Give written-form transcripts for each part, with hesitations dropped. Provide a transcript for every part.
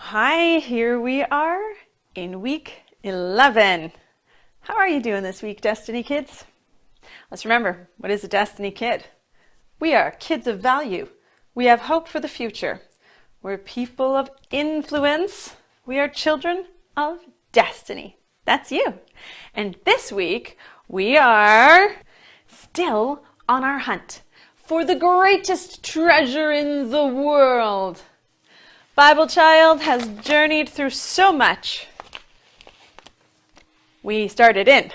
Hi, here we are in week 11. How are you doing this week, Destiny kids? Let's remember, what is a Destiny kid? We are kids of value. We have hope for the future. We're people of influence. We are children of destiny. That's you. And this week, we are still on our hunt for the greatest treasure in the world. Bible Child has journeyed through so much. We started in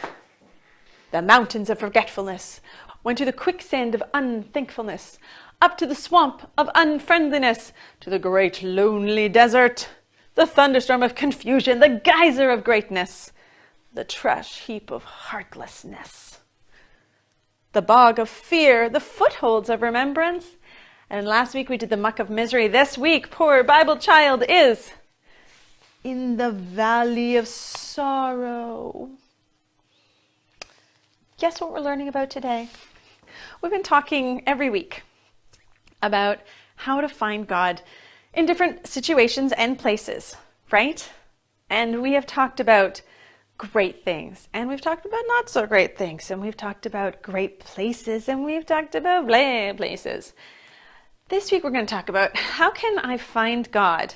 the mountains of forgetfulness, went to the quicksand of unthankfulness, up to the swamp of unfriendliness, to the great lonely desert, the thunderstorm of confusion, the geyser of greatness, the trash heap of heartlessness, the bog of fear, the footholds of remembrance. And last week we did the muck of misery. This week, poor Bible Child is in the valley of sorrow. Guess what we're learning about today? We've been talking every week about how to find God in different situations and places, right? And we have talked about great things, and we've talked about not so great things, and we've talked about great places, and we've talked about blah places. This week we're going to talk about how can I find God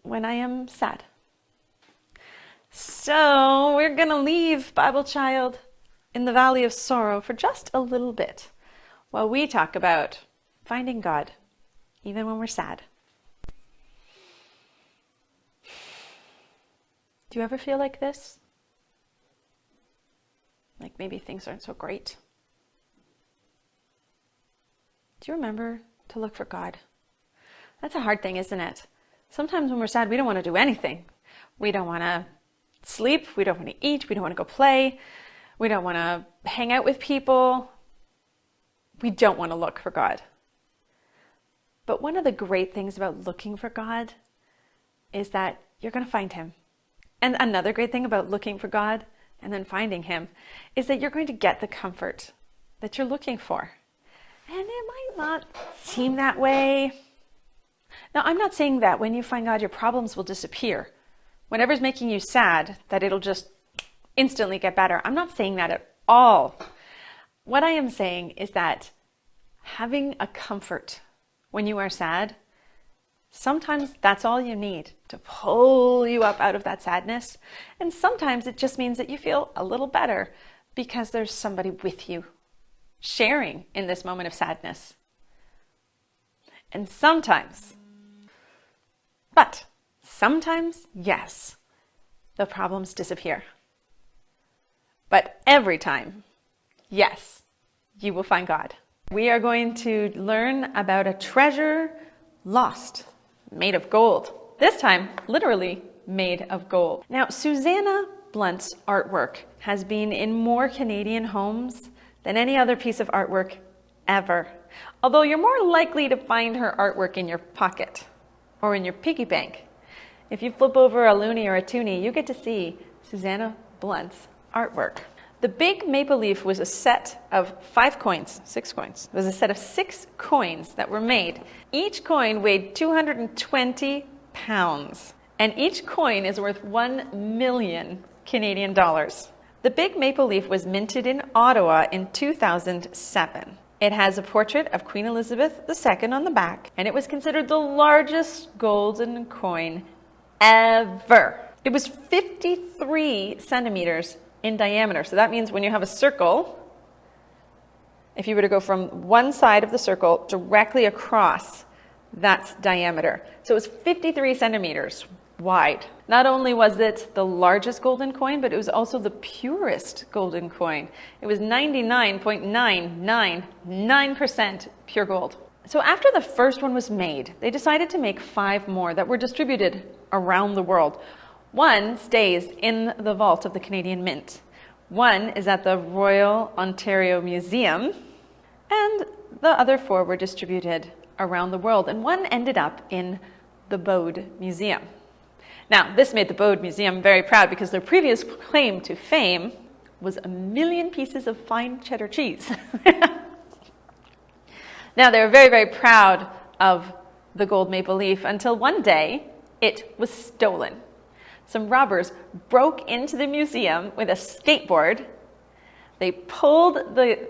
when I am sad. So we're going to leave Bible Child in the valley of sorrow for just a little bit while we talk about finding God even when we're sad. Do you ever feel like this? Like maybe things aren't so great? Do you remember to look for God? That's a hard thing, isn't it? Sometimes when we're sad, we don't want to do anything. We don't want to sleep. We don't want to eat. We don't want to go play. We don't want to hang out with people. We don't want to look for God. But one of the great things about looking for God is that you're going to find him. And another great thing about looking for God and then finding him is that you're going to get the comfort that you're looking for. And it might not seem that way. Now, I'm not saying that when you find God, your problems will disappear. Whatever's making you sad, that it'll just instantly get better. I'm not saying that at all. What I am saying is that having a comfort when you are sad, sometimes that's all you need to pull you up out of that sadness. And sometimes it just means that you feel a little better because there's somebody with you, sharing in this moment of sadness. And sometimes, yes, the problems disappear. But every time, yes, you will find God. We are going to learn about a treasure lost, made of gold. This time, literally made of gold. Now, Susanna Blunt's artwork has been in more Canadian homes than any other piece of artwork ever. Although you're more likely to find her artwork in your pocket or in your piggy bank. If you flip over a loonie or a toonie, you get to see Susanna Blunt's artwork. The big maple leaf was a set of 6 coins. It was a set of 6 coins that were made. Each coin weighed 220 pounds, and each coin is worth 1 million Canadian dollars. The big maple leaf was minted in Ottawa in 2007. It has a portrait of Queen Elizabeth II on the back, and it was considered the largest golden coin ever. It was 53 centimeters in diameter. So that means when you have a circle, if you were to go from one side of the circle directly across, that's diameter. So it was 53 centimeters wide. Not only was it the largest golden coin, but it was also the purest golden coin. It was 99.999% pure gold. So after the first one was made, they decided to make 5 more that were distributed around the world. One stays in the vault of the Canadian Mint. One is at the Royal Ontario Museum, and the other 4 were distributed around the world, and one ended up in the Bode Museum. Now, this made the Bode Museum very proud because their previous claim to fame was 1 million pieces of fine cheddar cheese. Now, they were very, very proud of the gold maple leaf until one day It was stolen. Some robbers broke into the museum with a skateboard. They pulled the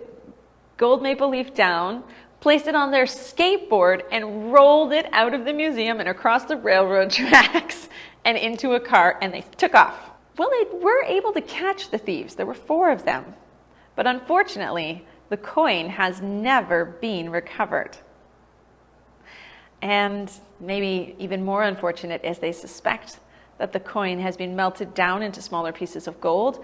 gold maple leaf down, placed it on their skateboard, and rolled it out of the museum and across the railroad tracks and into a car, and they took off. Well, they were able to catch the thieves. There were 4 of them. But unfortunately, the coin has never been recovered. And maybe even more unfortunate is they suspect that the coin has been melted down into smaller pieces of gold,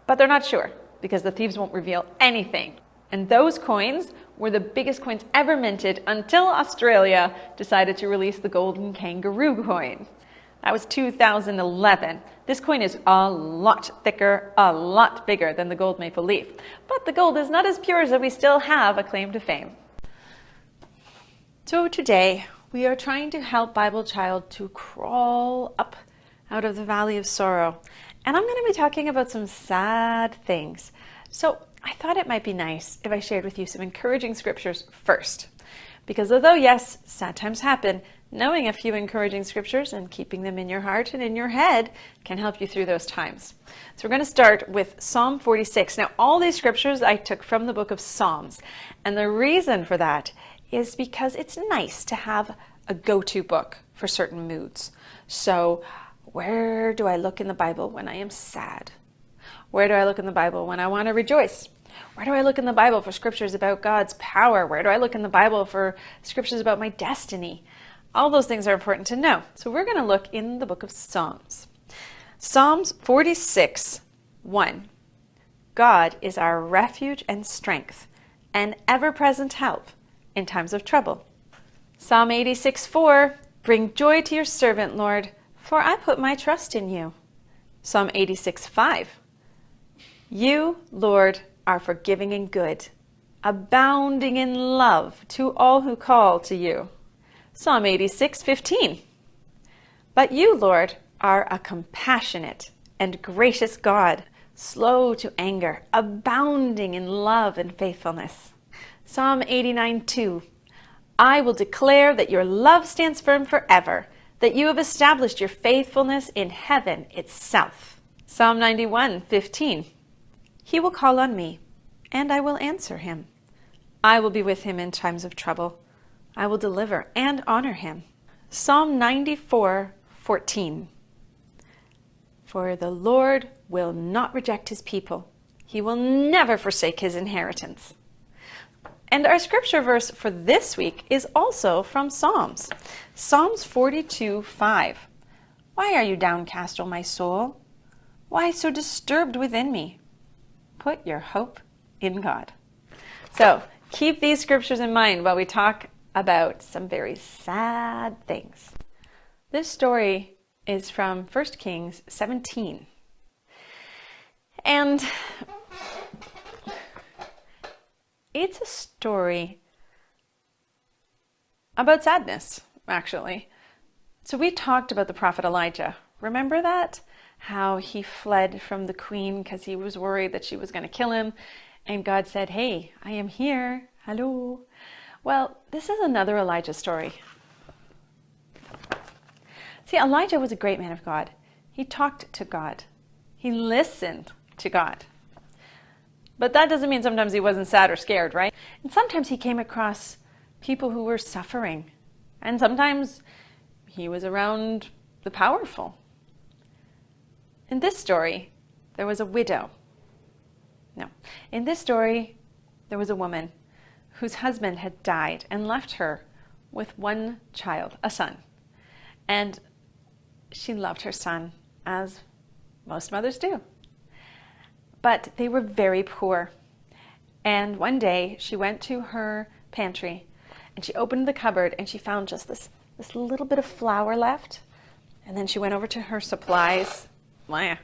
but they're not sure because the thieves won't reveal anything. And those coins were the biggest coins ever minted until Australia decided to release the golden kangaroo coin. That was 2011. This coin is a lot thicker, a lot bigger than the gold maple leaf. But the gold is not as pure, so we still have a claim to fame. So today, we are trying to help Bible Child to crawl up out of the valley of sorrow. And I'm going to be talking about some sad things. So I thought it might be nice if I shared with you some encouraging scriptures first. Because although, yes, sad times happen, knowing a few encouraging scriptures and keeping them in your heart and in your head can help you through those times. So we're going to start with Psalm 46. Now, all these scriptures I took from the book of Psalms. And the reason for that is because it's nice to have a go-to book for certain moods. So where do I look in the Bible when I am sad? Where do I look in the Bible when I want to rejoice? Where do I look in the Bible for scriptures about God's power? Where do I look in the Bible for scriptures about my destiny? All those things are important to know. So we're going to look in the book of Psalms. Psalms 46, 1. God is our refuge and strength, an ever-present help in times of trouble. Psalm 86, 4. Bring joy to your servant, Lord, for I put my trust in you. Psalm 86, 5. You, Lord, are forgiving and good, abounding in love to all who call to you. Psalm 86, 15. But you, Lord, are a compassionate and gracious God, slow to anger, abounding in love and faithfulness. Psalm 89, 2. I will declare that your love stands firm forever, that you have established your faithfulness in heaven itself. Psalm 91, 15. He will call on me, and I will answer him. I will be with him in times of trouble. I will deliver and honor him. Psalm 94, 14. For the Lord will not reject his people. He will never forsake his inheritance. And our scripture verse for this week is also from Psalms. Psalms 42, 5. Why are you downcast, O my soul? Why so disturbed within me? Put your hope in God. So keep these scriptures in mind while we talk about some very sad things. This story is from 1 Kings 17. And it's a story about sadness, actually. So we talked about the prophet Elijah. Remember that? How he fled from the queen because he was worried that she was going to kill him. And God said, hey, I am here. Hello. Well, this is another Elijah story. See, Elijah was a great man of God. He talked to God. He listened to God. But that doesn't mean sometimes he wasn't sad or scared, right? And sometimes he came across people who were suffering. And sometimes he was around the powerful. In this story, there was a widow. No. In this story, there was a woman whose husband had died and left her with one child, a son. And she loved her son, as most mothers do. But they were very poor. And one day she went to her pantry and she opened the cupboard and she found just this little bit of flour left. And then she went over to her supplies. Then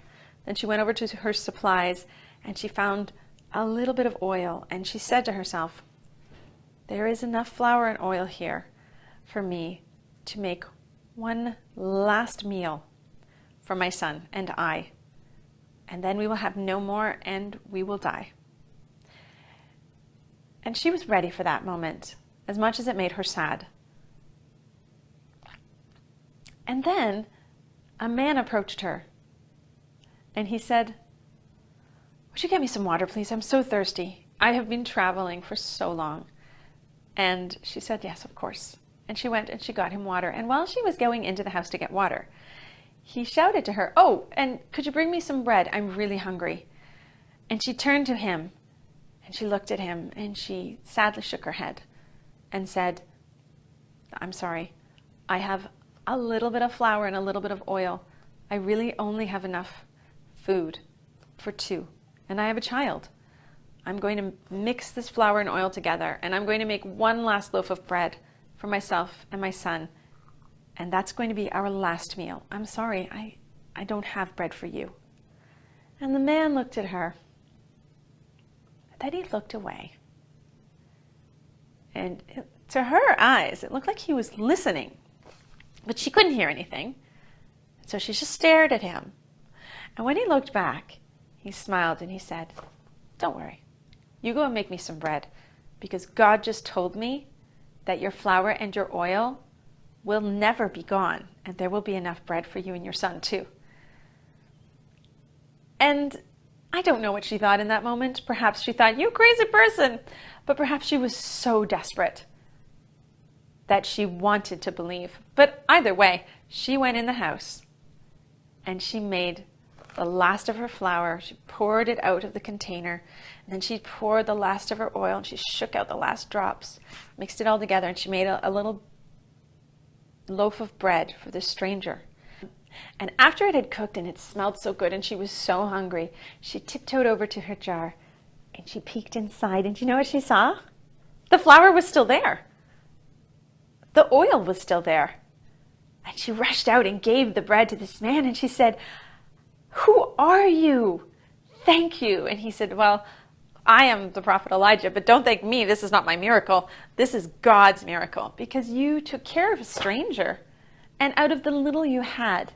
she went over to her supplies and she found a little bit of oil. And she said to herself, there is enough flour and oil here for me to make one last meal for my son and I. And then we will have no more and we will die. And she was ready for that moment, as much as it made her sad. And then a man approached her and he said, "Would you get me some water, please? I'm so thirsty. I have been traveling for so long." And she said, "Yes, of course." And she went and she got him water. And while she was going into the house to get water, he shouted to her, "Oh, and could you bring me some bread? I'm really hungry." And she turned to him and she looked at him and she sadly shook her head and said, "I'm sorry. I have a little bit of flour and a little bit of oil. I really only have enough food for two. And I have a child. I'm going to mix this flour and oil together and I'm going to make one last loaf of bread for myself and my son. And that's going to be our last meal. I'm sorry, I don't have bread for you." And the man looked at her. Then he looked away. And to her eyes, it looked like he was listening, but she couldn't hear anything. So she just stared at him. And when he looked back, he smiled and he said, "Don't worry. You go and make me some bread, because God just told me that your flour and your oil will never be gone, and there will be enough bread for you and your son too." And I don't know what she thought in that moment. Perhaps she thought, "You crazy person." But perhaps she was so desperate that she wanted to believe. But either way, she went in the house and she made the last of her flour. She poured it out of the container, and then she poured the last of her oil and she shook out the last drops, mixed it all together, and she made a little loaf of bread for this stranger. And after it had cooked and it smelled so good and she was so hungry, she tiptoed over to her jar and she peeked inside, and you know what she saw? The flour was still there. The oil was still there. And she rushed out and gave the bread to this man and she said, "Who are you? Thank you." And he said, "Well, I am the prophet Elijah, but don't thank me. This is not my miracle. This is God's miracle, because you took care of a stranger. And out of the little you had,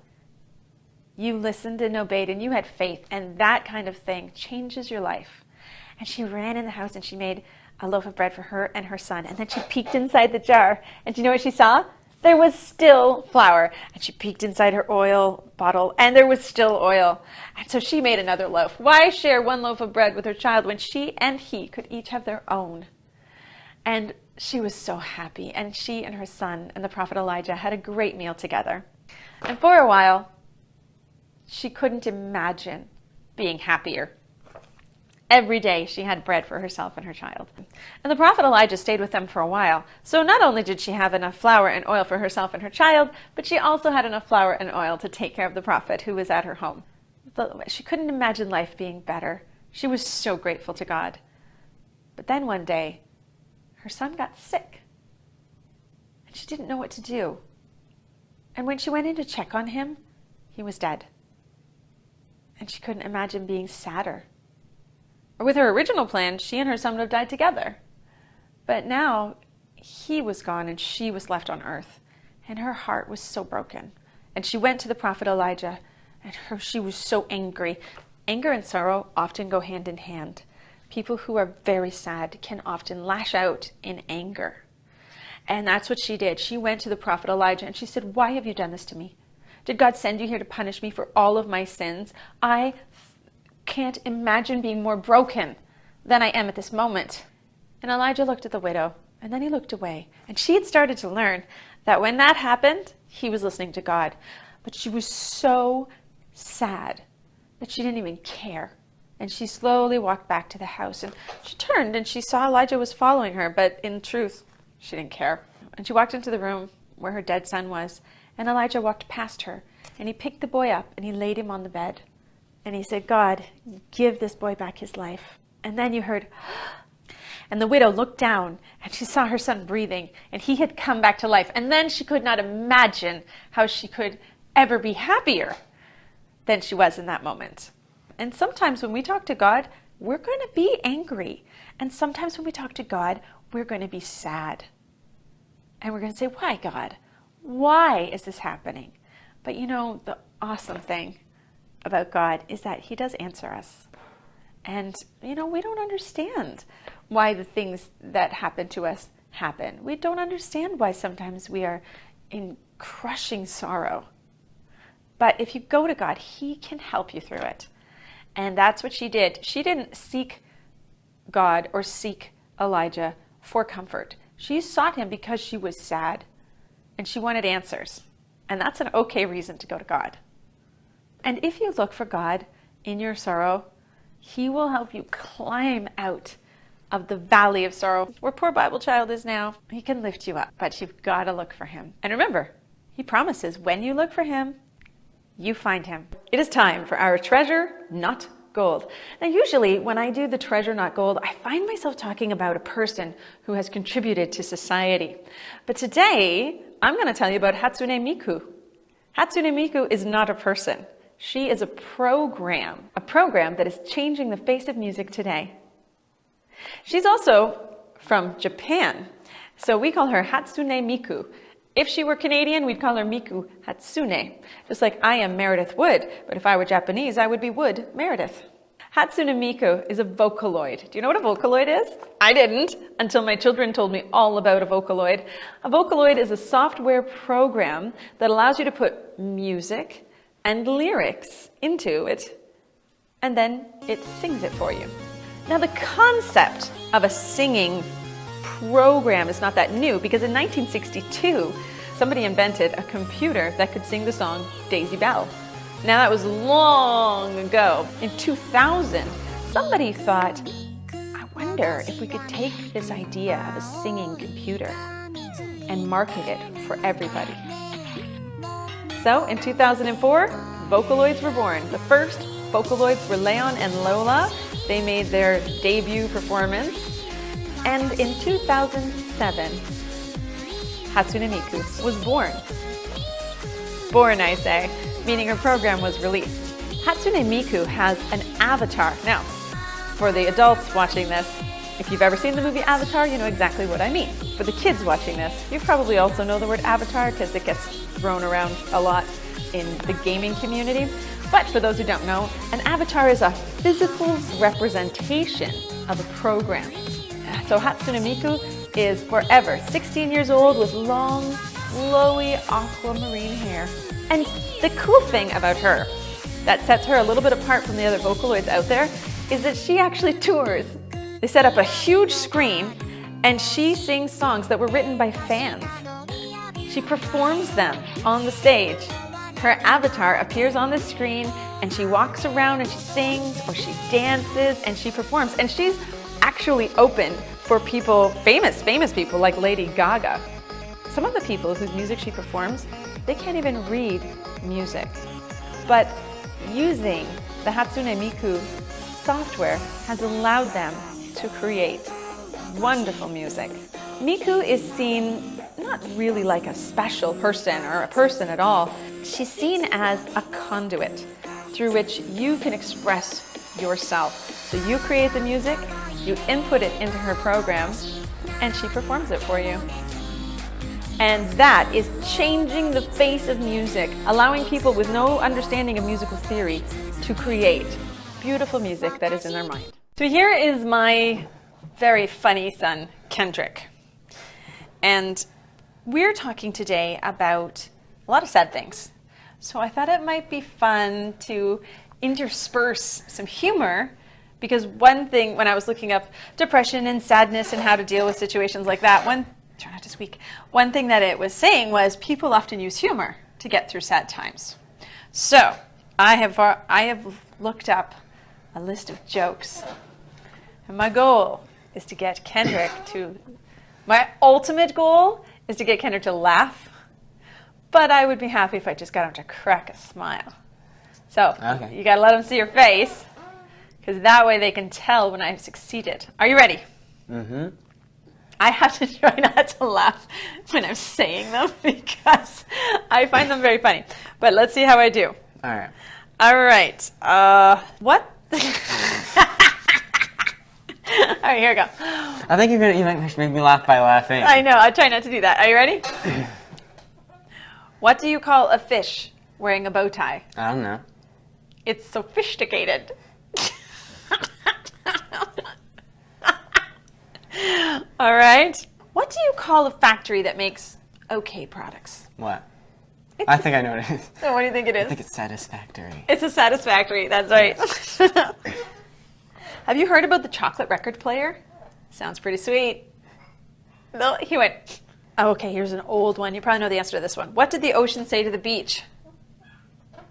you listened and obeyed and you had faith. And that kind of thing changes your life." And she ran in the house and she made a loaf of bread for her and her son. And then she peeked inside the jar. And do you know what she saw? There was still flour. And she peeked inside her oil bottle and there was still oil. And so she made another loaf. Why share one loaf of bread with her child when she and he could each have their own? And she was so happy. And she and her son and the prophet Elijah had a great meal together. And for a while, she couldn't imagine being happier. Every day she had bread for herself and her child. And the prophet Elijah stayed with them for a while. So not only did she have enough flour and oil for herself and her child, but she also had enough flour and oil to take care of the prophet who was at her home. She couldn't imagine life being better. She was so grateful to God. But then one day, her son got sick. And she didn't know what to do. And when she went in to check on him, he was dead. And she couldn't imagine being sadder. Or with her original plan, she and her son would have died together. But now he was gone and she was left on earth. And her heart was so broken. And she went to the prophet Elijah and she was so angry. Anger and sorrow often go hand in hand. People who are very sad can often lash out in anger. And that's what she did. She went to the prophet Elijah and she said, "Why have you done this to me? Did God send you here to punish me for all of my sins? I can't imagine being more broken than I am at this moment." And Elijah looked at the widow and then he looked away. And she had started to learn that when that happened, he was listening to God. But she was so sad that she didn't even care. And she slowly walked back to the house and she turned and she saw Elijah was following her, but in truth, she didn't care. And she walked into the room where her dead son was, and Elijah walked past her and he picked the boy up and he laid him on the bed. And he said, "God, give this boy back his life." And then you heard, and the widow looked down and she saw her son breathing and he had come back to life. And then she could not imagine how she could ever be happier than she was in that moment. And sometimes when we talk to God, we're going to be angry. And sometimes when we talk to God, we're going to be sad. And we're going to say, "Why, God? Why is this happening?" But you know, the awesome thing about God is that he does answer us. And, you know, we don't understand why the things that happen to us happen. We don't understand why sometimes we are in crushing sorrow. But if you go to God, he can help you through it. And that's what she did. She didn't seek God or seek Elijah for comfort. She sought him because she was sad and she wanted answers. And that's an okay reason to go to God. And if you look for God in your sorrow, he will help you climb out of the valley of sorrow where poor Bible child is now. He can lift you up, but you've got to look for him. And remember, he promises when you look for him, you find him. It is time for our treasure, not gold. Now, usually when I do the treasure, not gold, I find myself talking about a person who has contributed to society. But today, I'm going to tell you about Hatsune Miku. Hatsune Miku is not a person. She is a program that is changing the face of music today. She's also from Japan, so we call her Hatsune Miku. If she were Canadian, we'd call her Miku Hatsune, just like I am Meredith Wood, but if I were Japanese, I would be Wood Meredith. Hatsune Miku is a Vocaloid. Do you know what a Vocaloid is? I didn't until my children told me all about a Vocaloid. A Vocaloid is a software program that allows you to put music and lyrics into it, and then it sings it for you. Now, the concept of a singing program is not that new because in 1962, somebody invented a computer that could sing the song Daisy Bell. Now, that was long ago. In 2000, somebody thought, I wonder if we could take this idea of a singing computer and market it for everybody. So, in 2004, Vocaloids were born. The first Vocaloids were Leon and Lola. They made their debut performance. And in 2007, Hatsune Miku was born. Born, I say, meaning her program was released. Hatsune Miku has an avatar. Now, for the adults watching this, if you've ever seen the movie Avatar, you know exactly what I mean. For the kids watching this, you probably also know the word avatar because it gets thrown around a lot in the gaming community. But for those who don't know, an avatar is a physical representation of a program. So Hatsune Miku is forever 16 years old with long, flowy aquamarine hair. And the cool thing about her that sets her a little bit apart from the other Vocaloids out there is that she actually tours. They set up a huge screen and she sings songs that were written by fans. She performs them on the stage. Her avatar appears on the screen and she walks around and she sings or she dances and she performs. And she's actually open for people, famous people like Lady Gaga. Some of the people whose music she performs, they can't even read music. But using the Hatsune Miku software has allowed them to create wonderful music. Miku is seen not really like a special person or a person at all. She's seen as a conduit through which you can express yourself. So you create the music, you input it into her program, and she performs it for you. And that is changing the face of music, allowing people with no understanding of musical theory to create beautiful music that is in their mind. So here is my very funny son, Kendrick. And we're talking today about a lot of sad things. So I thought it might be fun to intersperse some humor, because one thing, when I was looking up depression and sadness and how to deal with situations like that, try not to squeak. One thing that it was saying was people often use humor to get through sad times. So I have looked up a list of jokes. And my goal is to get Kendrick my ultimate goal is to get Kendrick to laugh, but I would be happy if I just got him to crack a smile. So You gotta let them see your face, because that way they can tell when I've succeeded. Are you ready? Mm-hmm. I have to try not to laugh when I'm saying them because I find them very funny. But let's see how I do. All right. What? All right, here we go. I think you might make me laugh by laughing. I know. I try not to do that. Are you ready? What do you call a fish wearing a bow tie? I don't know. It's sophisticated. All right. What do you call a factory that makes okay products? What? I think I know what it is. So what do you think it I is? think it's satisfactory. It's a satisfactory, that's right. Have you heard about the chocolate record player? Sounds pretty sweet. No, he went, oh, okay, here's an old one. You probably know the answer to this one. What did the ocean say to the beach?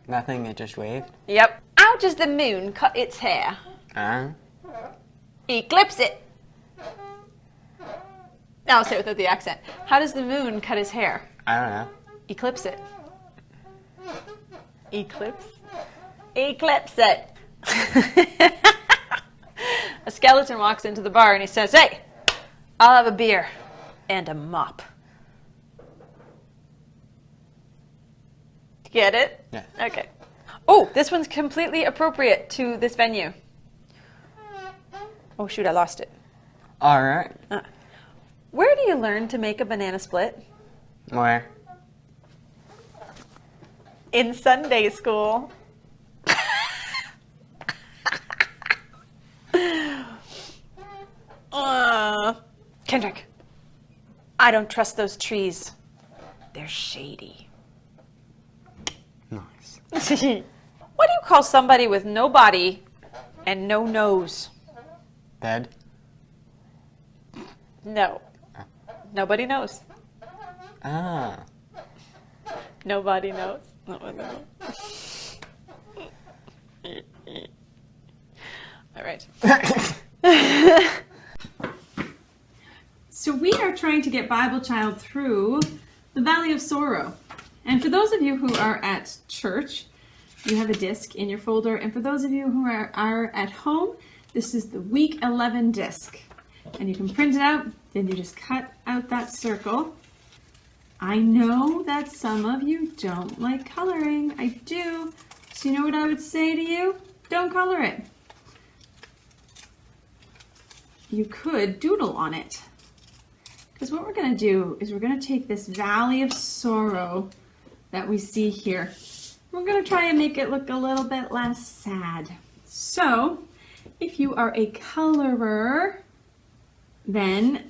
Nothing, it just waved. Yep. How does the moon cut its hair? Eclipse it. Now I'll say it without the accent. How does the moon cut his hair? I don't know. Eclipse it. Eclipse? Eclipse it. A skeleton walks into the bar and he says, hey, I'll have a beer and a mop. Get it? Yeah. Okay. Oh, this one's completely appropriate to this venue. Oh, shoot, I lost it. All right. Where do you learn to make a banana split? Where? In Sunday school. Kendrick, I don't trust those trees. They're shady. Nice. What do you call somebody with no body and no nose? Dead? No. Nobody knows. Ah. Nobody knows. Nobody knows. All right. So we are trying to get Bible Child through the Valley of Sorrow. And for those of you who are at church, you have a disc in your folder. And for those of you who are at home, this is the week 11 disc. And you can print it out, then you just cut out that circle. I know that some of you don't like coloring. I do. So you know what I would say to you? Don't color it. You could doodle on it. Because what we're going to do is we're going to take this Valley of Sorrow that we see here. We're going to try and make it look a little bit less sad. So, if you are a colorer, then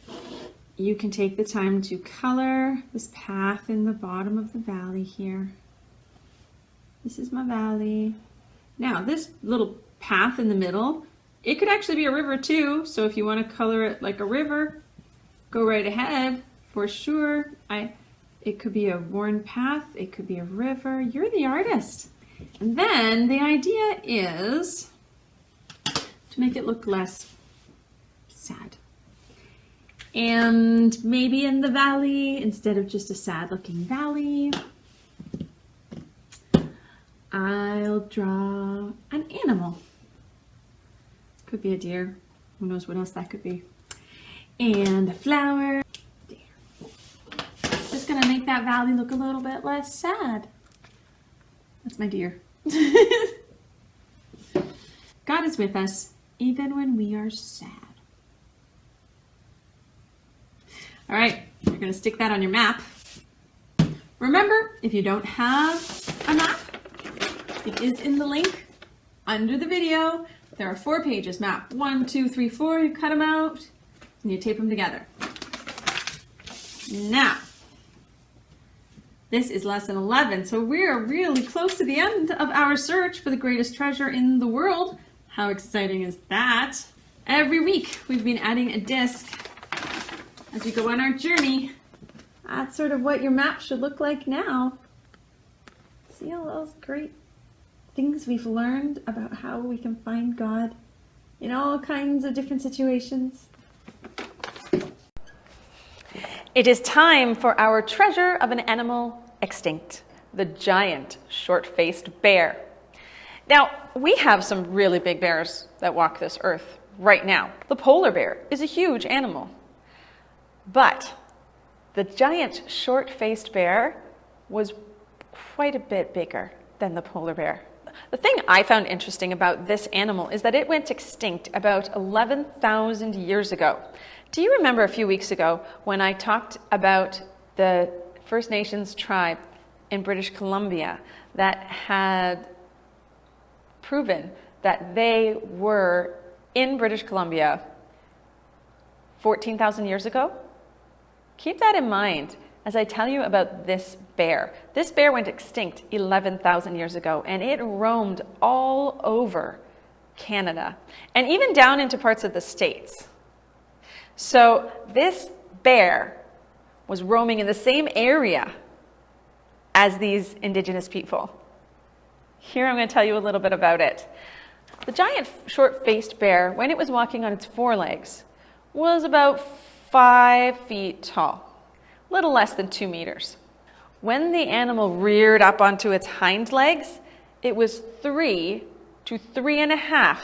you can take the time to color this path in the bottom of the valley here. This is my valley. Now, this little path in the middle, it could actually be a river too. So if you want to color it like a river, go right ahead for sure. It could be a worn path. It could be a river. You're the artist. And then the idea is to make it look less sad. And maybe in the valley, instead of just a sad looking valley, I'll draw an animal. Could be a deer. Who knows what else that could be. And a flower. There. Just gonna make that valley look a little bit less sad. That's my deer. God is with us even when we are sad. All right, you're gonna stick that on your map. Remember, if you don't have a map, it is in the link under the video. There are 4 pages, map 1, 2, 3, 4. You cut them out and you tape them together. Now, this is lesson 11, so we're really close to the end of our search for the greatest treasure in the world. How exciting is that? Every week we've been adding a disc as we go on our journey. That's sort of what your map should look like now. See all those great things we've learned about how we can find God in all kinds of different situations. It is time for our treasure of an animal extinct, the giant short-faced bear. Now, we have some really big bears that walk this earth right now. The polar bear is a huge animal, but the giant short-faced bear was quite a bit bigger than the polar bear. The thing I found interesting about this animal is that it went extinct about 11,000 years ago. Do you remember a few weeks ago when I talked about the First Nations tribe in British Columbia that had proven that they were in British Columbia 14,000 years ago? Keep that in mind. as I tell you about this bear. This bear went extinct 11,000 years ago, and it roamed all over Canada and even down into parts of the States. So this bear was roaming in the same area as these indigenous people. Here I'm going to tell you a little bit about it. The giant short-faced bear, when it was walking on its forelegs, was about 5 feet tall, a little less than 2 meters. When the animal reared up onto its hind legs, it was 3 to 3.5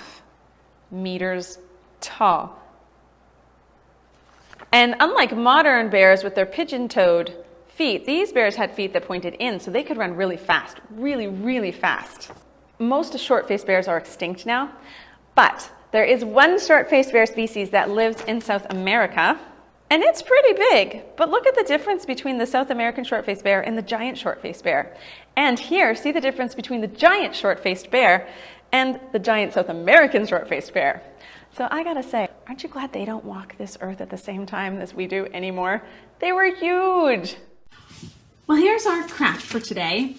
meters tall. And unlike modern bears with their pigeon-toed feet, these bears had feet that pointed in, so they could run really fast, really, really fast. Most short-faced bears are extinct now, but there is one short-faced bear species that lives in South America, and it's pretty big. But look at the difference between the South American short-faced bear and the giant short-faced bear. And here, see the difference between the giant short-faced bear and the giant South American short-faced bear. So I gotta say, aren't you glad they don't walk this earth at the same time as we do anymore? They were huge. Well, here's our craft for today.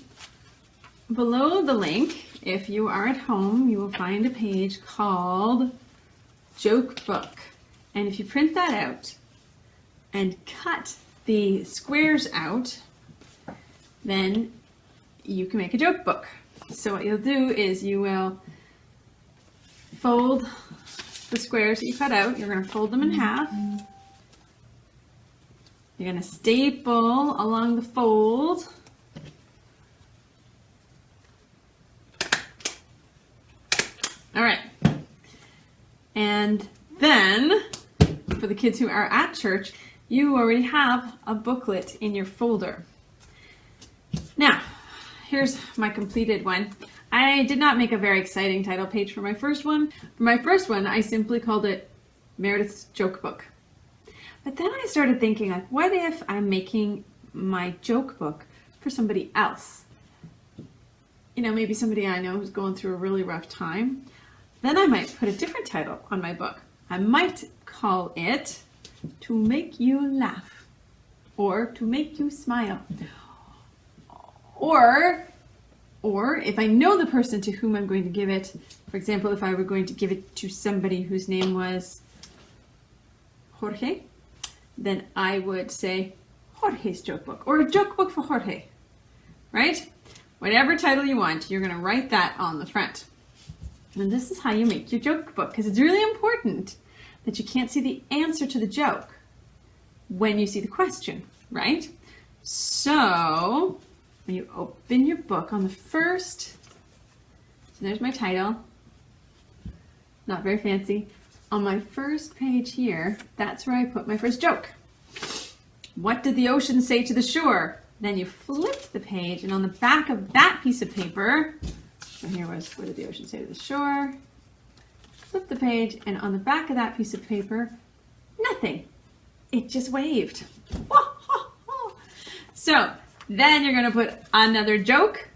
Below the link, if you are at home, you will find a page called Joke Book. And if you print that out and cut the squares out, then you can make a joke book. So what you'll do is you will fold the squares that you cut out. You're going to fold them in half. You're going to staple along the fold. All right. And then, for the kids who are at church, you already have a booklet in your folder. Now, here's my completed one. I did not make a very exciting title page for my first one. For my first one, I simply called it Meredith's Joke Book. But then I started thinking, like, what if I'm making my joke book for somebody else? You know, maybe somebody I know who's going through a really rough time. Then I might put a different title on my book. I might call it To Make You Laugh, or To Make You Smile. Or if I know the person to whom I'm going to give it, for example, if I were going to give it to somebody whose name was Jorge, then I would say Jorge's joke book, or a joke book for Jorge, right? Whatever title you want, you're going to write that on the front. And this is how you make your joke book, because it's really important that you can't see the answer to the joke when you see the question, right? So when you open your book on the first, so there's my title, not very fancy. On my first page here, that's where I put my first joke. What did the ocean say to the shore? Then you flip the page, and on the back of that piece of paper, so here was, what did the ocean say to the shore? Flip the page, and on the back of that piece of paper, nothing. It just waved. So then you're going to put another joke,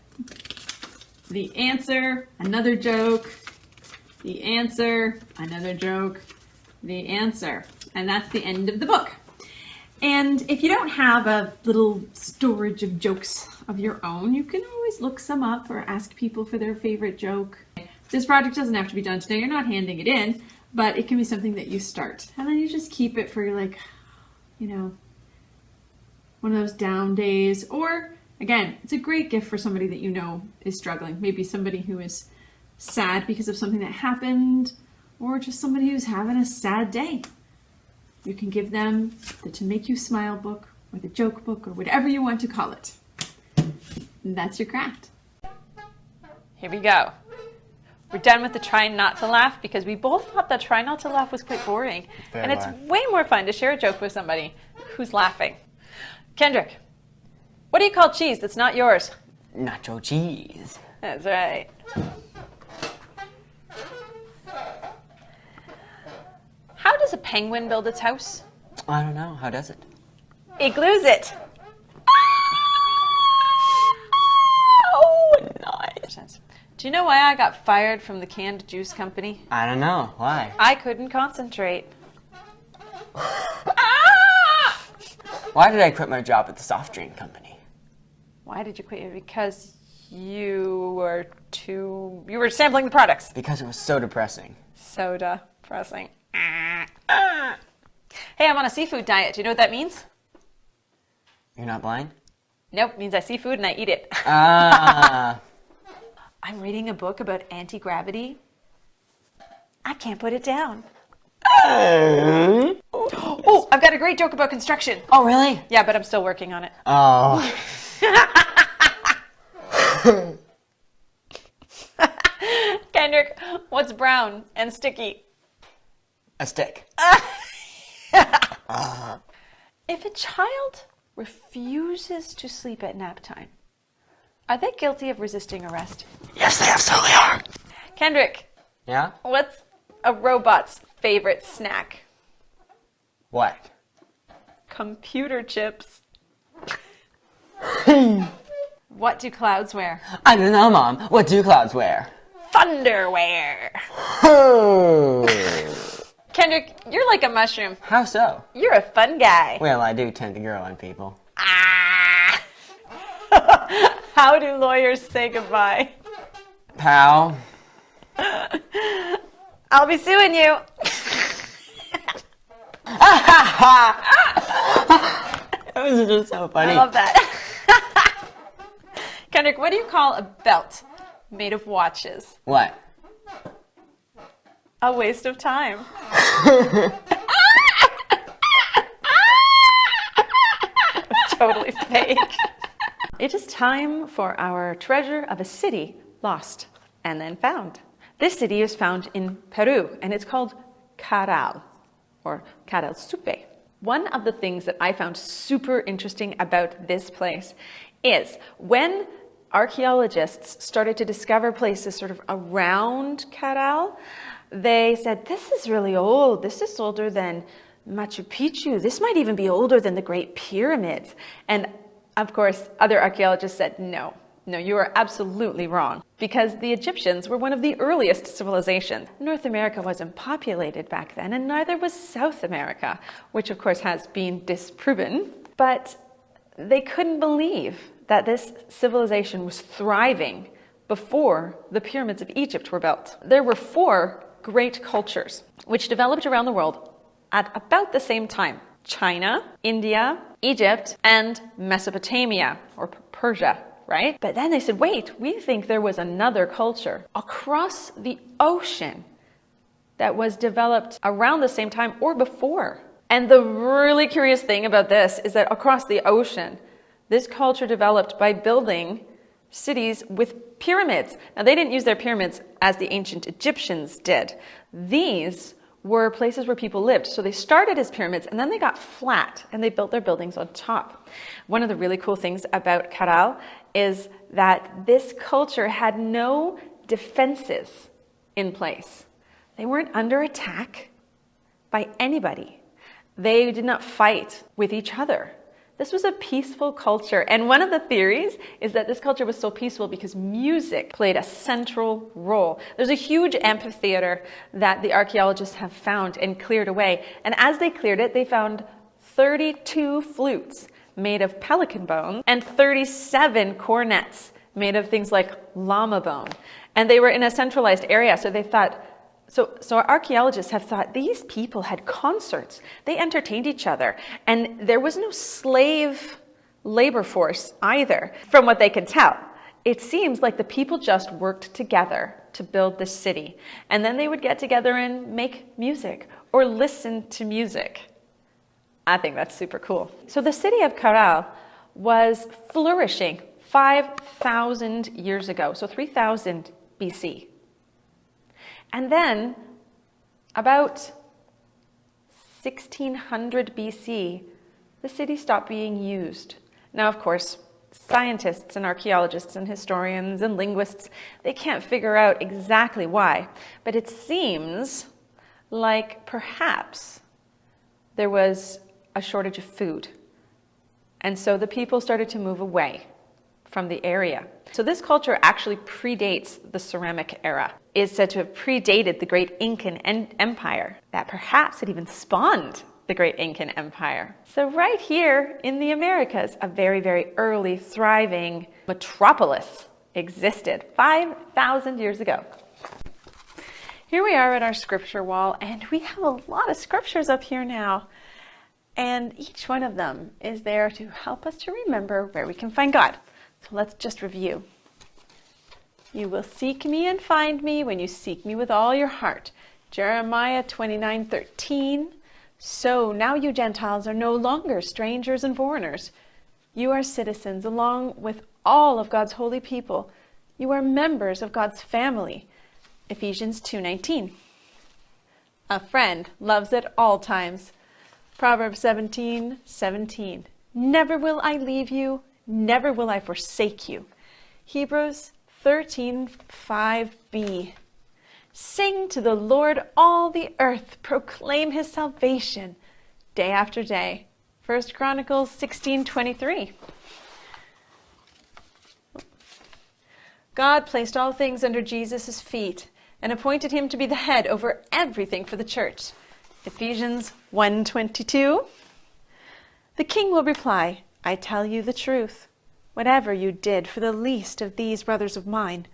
the answer, another joke, the answer, another joke, the answer. And that's the end of the book. And if you don't have a little storage of jokes of your own, you can always look some up or ask people for their favorite joke. This project doesn't have to be done today. You're not handing it in, but it can be something that you start. And then you just keep it for, like, you know, one of those down days. Or, again, it's a great gift for somebody that you know is struggling. Maybe somebody who is sad because of something that happened, or just somebody who's having a sad day. You can give them the To Make You Smile book, or the joke book, or whatever you want to call it. And that's your craft. Here we go. We're done with the try not to laugh, because we both thought that try not to laugh was quite boring. And it's way more fun to share a joke with somebody who's laughing. Kendrick, what do you call cheese that's not yours? Nacho cheese. That's right. How does a penguin build its house? I don't know. How does it? It glues it. Oh, nice. Do you know why I got fired from the canned juice company? I don't know. Why? I couldn't concentrate. Why did I quit my job at the soft drink company? Why did you quit? Because you were sampling the products. Because it was so depressing. Soda pressing. Hey, I'm on a seafood diet. Do you know what that means? You're not blind? Nope, it means I see food and I eat it. Ah. I'm reading a book about anti-gravity. I can't put it down. Oh, I've got a great joke about construction. Oh, really? Yeah, but I'm still working on it. Oh. Kendrick, what's brown and sticky? A stick. If a child refuses to sleep at nap time, are they guilty of resisting arrest? Yes, they absolutely are. Kendrick, Yeah? what's a robot's favorite snack? What? Computer chips. What do clouds wear? I don't know, Mom. What do clouds wear? Thunderwear. Kendrick, you're like a mushroom. How so? You're a fun guy. Well, I do tend to grow on people. Ah. How do lawyers say goodbye? Pal. I'll be suing you. That was just so funny. I love that. Kendrick, what do you call a belt made of watches? What? A waste of time. Totally fake. It is time for our treasure of a city lost and then found. This city is found in Peru, and it's called Caral, or Caral Supe. One of the things that I found super interesting about this place is when archaeologists started to discover places sort of around Caral, they said, this is really old. This is older than Machu Picchu. This might even be older than the Great Pyramids. And of course, other archaeologists said, no, you are absolutely wrong. Because the Egyptians were one of the earliest civilizations. North America wasn't populated back then, and neither was South America, which of course has been disproven. But they couldn't believe that this civilization was thriving before the pyramids of Egypt were built. There were 4 great cultures which developed around the world at about the same time: China, India, Egypt, and Mesopotamia, or Persia, right? But then they said, wait, we think there was another culture across the ocean that was developed around the same time or before. And the really curious thing about this is that across the ocean, this culture developed by building cities with pyramids. Now, they didn't use their pyramids as the ancient Egyptians did. These were places where people lived. So they started as pyramids, and then they got flat, and they built their buildings on top. One of the really cool things about Caral is that this culture had no defenses in place. They weren't under attack by anybody. They did not fight with each other. This was a peaceful culture, and one of the theories is that this culture was so peaceful because music played a central role. There's a huge amphitheater that the archaeologists have found and cleared away, and as they cleared it, they found 32 flutes made of pelican bone and 37 cornets made of things like llama bone. And they were in a centralized area, so they thought, So archaeologists have thought these people had concerts. They entertained each other. And there was no slave labor force either, from what they could tell. It seems like the people just worked together to build this city. And then they would get together and make music or listen to music. I think that's super cool. So the city of Caral was flourishing 5,000 years ago, so 3,000 BC. And then, about 1600 BC, the city stopped being used. Now, of course, scientists and archaeologists and historians and linguists, they can't figure out exactly why. But it seems like perhaps there was a shortage of food. And so the people started to move away from the area. So this culture actually predates the ceramic era. It's said to have predated the great Incan Empire, that perhaps it even spawned the great Incan Empire. So right here in the Americas, a very, very early, thriving metropolis existed 5,000 years ago. Here we are at our scripture wall, and we have a lot of scriptures up here now. And each one of them is there to help us to remember where we can find God. So let's just review. You will seek me and find me when you seek me with all your heart. Jeremiah 29:13. So now you Gentiles are no longer strangers and foreigners. You are citizens along with all of God's holy people. You are members of God's family. Ephesians 2:19. A friend loves at all times. Proverbs 17:17. Never will I leave you, never will I forsake you. Hebrews 13:5b. Sing to the Lord all the earth, proclaim his salvation day after day. 1 Chronicles 16:23. God placed all things under Jesus' feet and appointed him to be the head over everything for the church. Ephesians 1:22. The king will reply, I tell you the truth. Whatever you did for the least of these brothers of mine,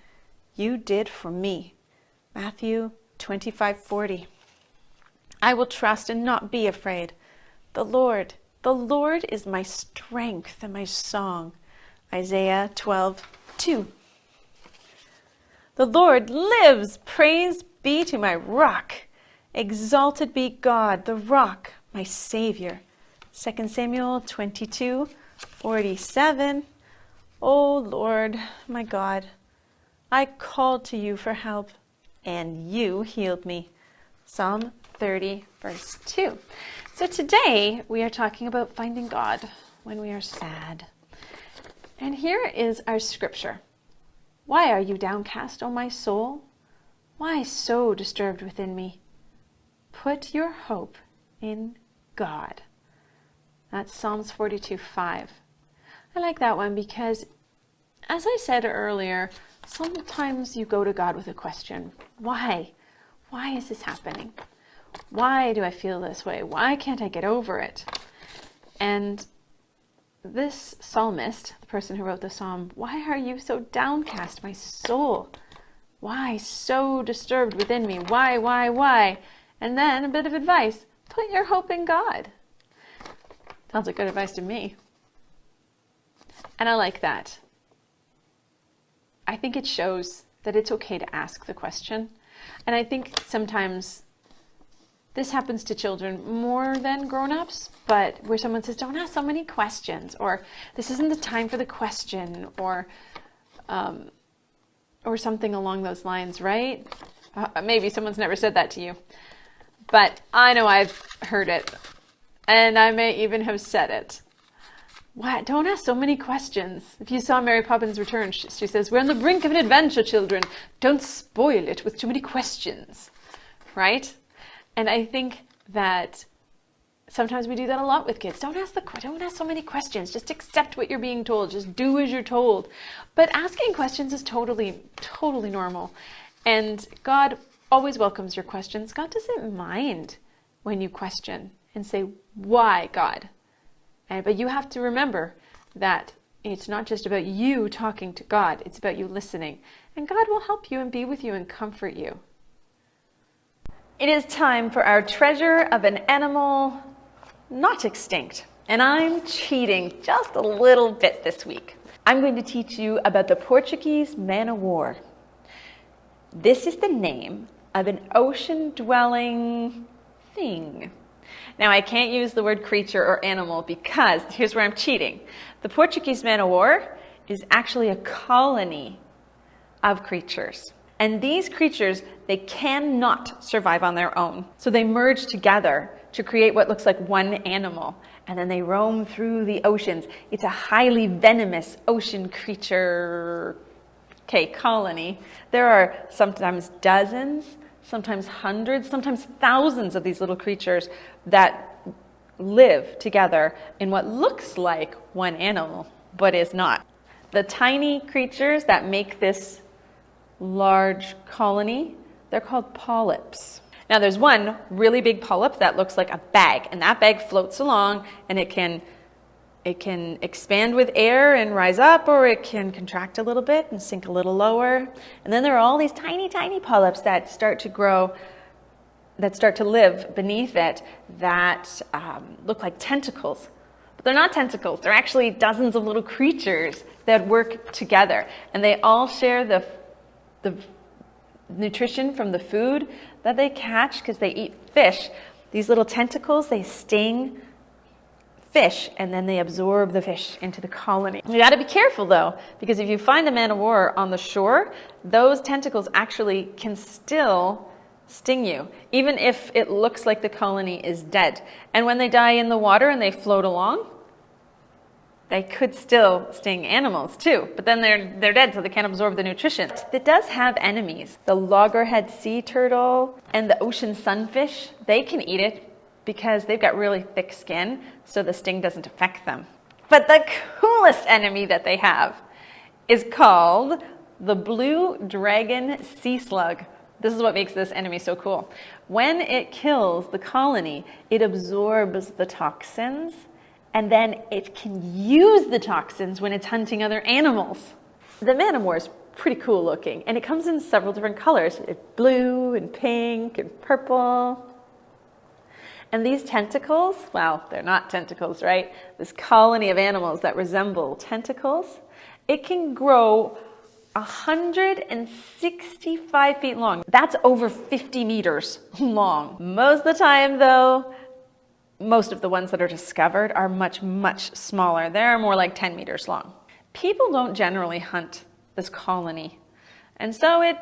you did for me. Matthew 25:40. I will trust and not be afraid. The Lord is my strength and my song. Isaiah 12:2. The Lord lives. Praise be to my rock. Exalted be God, the rock, my Savior. 2 Samuel 22:47. O Lord, my God, I called to you for help, and you healed me. Psalm 30, verse 2. So today we are talking about finding God when we are sad. And here is our scripture. Why are you downcast, O my soul? Why so disturbed within me? Put your hope in God. That's Psalms 42:5. I like that one because, as I said earlier, sometimes you go to God with a question. Why? Why is this happening? Why do I feel this way? Why can't I get over it? And this psalmist, the person who wrote the psalm, why are you so downcast, my soul? Why so disturbed within me? Why? And then a bit of advice. Put your hope in God. Sounds like good advice to me. And I like that. I think it shows that it's okay to ask the question. And I think sometimes this happens to children more than grown-ups, but where someone says, don't ask so many questions, or this isn't the time for the question, or something along those lines, right? Maybe someone's never said that to you, but I know I've heard it, and I may even have said it. What? Don't ask so many questions. If you saw Mary Poppins Return, she says, we're on the brink of an adventure, children. Don't spoil it with too many questions, right? And I think that sometimes we do that a lot with kids. Don't ask so many questions. Just accept what you're being told. Just do as you're told. But asking questions is totally normal. And God always welcomes your questions. God doesn't mind when you question and say, why, God? But you have to remember that it's not just about you talking to God. It's about you listening. And God will help you and be with you and comfort you. It is time for our treasure of an animal not extinct. And I'm cheating just a little bit this week. I'm going to teach you about the Portuguese man-o-war. This is the name of an ocean-dwelling thing. Now, I can't use the word creature or animal because here's where I'm cheating. The Portuguese man-o-war is actually a colony of creatures. And these creatures, they cannot survive on their own. So they merge together to create what looks like one animal. And then they roam through the oceans. It's a highly venomous ocean creature colony. There are sometimes dozens, sometimes hundreds, sometimes thousands of these little creatures that live together in what looks like one animal, but is not. The tiny creatures that make this large colony, they're called polyps. Now there's one really big polyp that looks like a bag, and that bag floats along, and it can expand with air and rise up, or it can contract a little bit and sink a little lower. And then there are all these tiny, tiny polyps that start to grow, that start to live beneath it, that look like tentacles. But they're not tentacles. They're actually dozens of little creatures that work together. And they all share the nutrition from the food that they catch because they eat fish. These little tentacles, they sting fish, and then they absorb the fish into the colony. You got to be careful though, because if you find a man-o-war on the shore, those tentacles actually can still sting you, even if it looks like the colony is dead. And when they die in the water and they float along, they could still sting animals too, but then they're dead, so they can't absorb the nutrition. It does have enemies. The loggerhead sea turtle and the ocean sunfish, they can eat it because they've got really thick skin, so the sting doesn't affect them. But the coolest enemy that they have is called the blue dragon sea slug. This is what makes this enemy so cool. When it kills the colony, it absorbs the toxins, and then it can use the toxins when it's hunting other animals. The man-o-war is pretty cool looking, and it comes in several different colors. It's blue and pink and purple. And these tentacles, well, they're not tentacles, right? This colony of animals that resemble tentacles, it can grow 165 feet long. That's over 50 meters long. Most of the time though, most of the ones that are discovered are much, much smaller. They're more like 10 meters long. People don't generally hunt this colony. And so it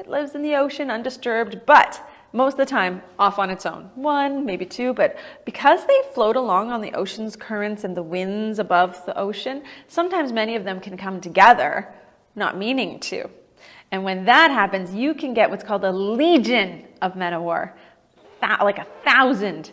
lives in the ocean undisturbed, but most of the time off on its own. One, maybe two, but because they float along on the ocean's currents and the winds above the ocean, sometimes many of them can come together, not meaning to. And when that happens, you can get what's called a legion of man-o-war, like 1,000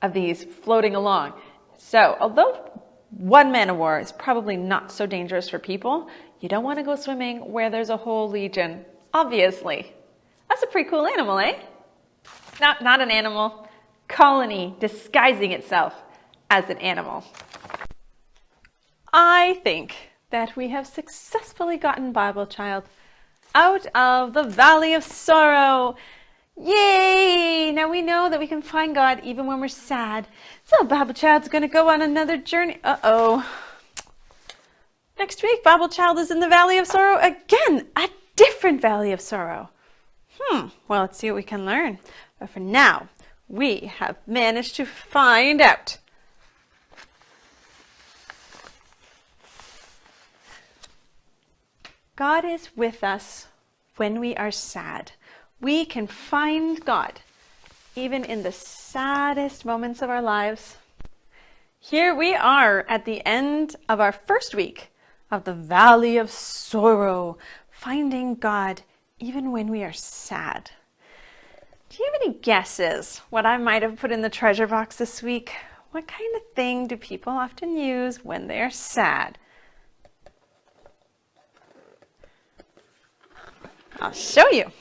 of these floating along. So although one man-o-war is probably not so dangerous for people, you don't want to go swimming where there's a whole legion, obviously. That's a pretty cool animal, eh? Not an animal, colony disguising itself as an animal. I think that we have successfully gotten Bible Child out of the valley of sorrow. Yay! Now we know that we can find God even when we're sad. So Bible Child's going to go on another journey. Uh-oh. Next week, Bible Child is in the valley of sorrow again, a different valley of sorrow. Well, let's see what we can learn. But for now, we have managed to find out. God is with us when we are sad. We can find God even in the saddest moments of our lives. Here we are at the end of our first week of the Valley of Sorrow, finding God even when we are sad. Do you have any guesses what I might have put in the treasure box this week? What kind of thing do people often use when they're sad? I'll show you.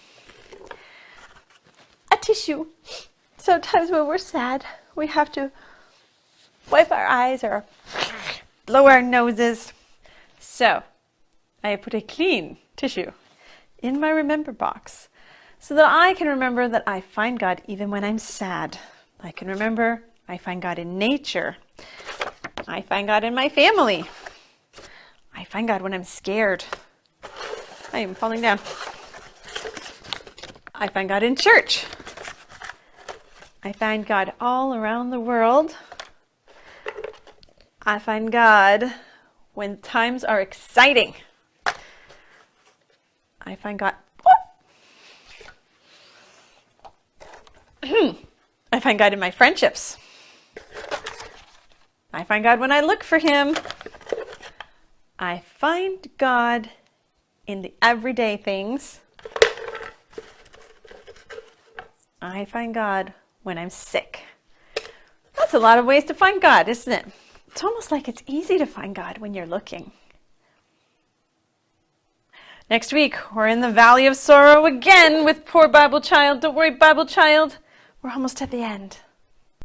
A tissue. Sometimes when we're sad, we have to wipe our eyes or blow our noses. So I put a clean tissue in my remember box so that I can remember that I find God even when I'm sad. I can remember I find God in nature. I find God in my family. I find God when I'm scared. I am falling down. I find God in church. I find God all around the world. I find God when times are exciting. I find God. I find God in my friendships. I find God when I look for Him. I find God in the everyday things. I find God when I'm sick. That's a lot of ways to find God, isn't it? It's almost like it's easy to find God when you're looking. Next week, we're in the Valley of Sorrow again with poor Bible Child. Don't worry, Bible Child. We're almost at the end.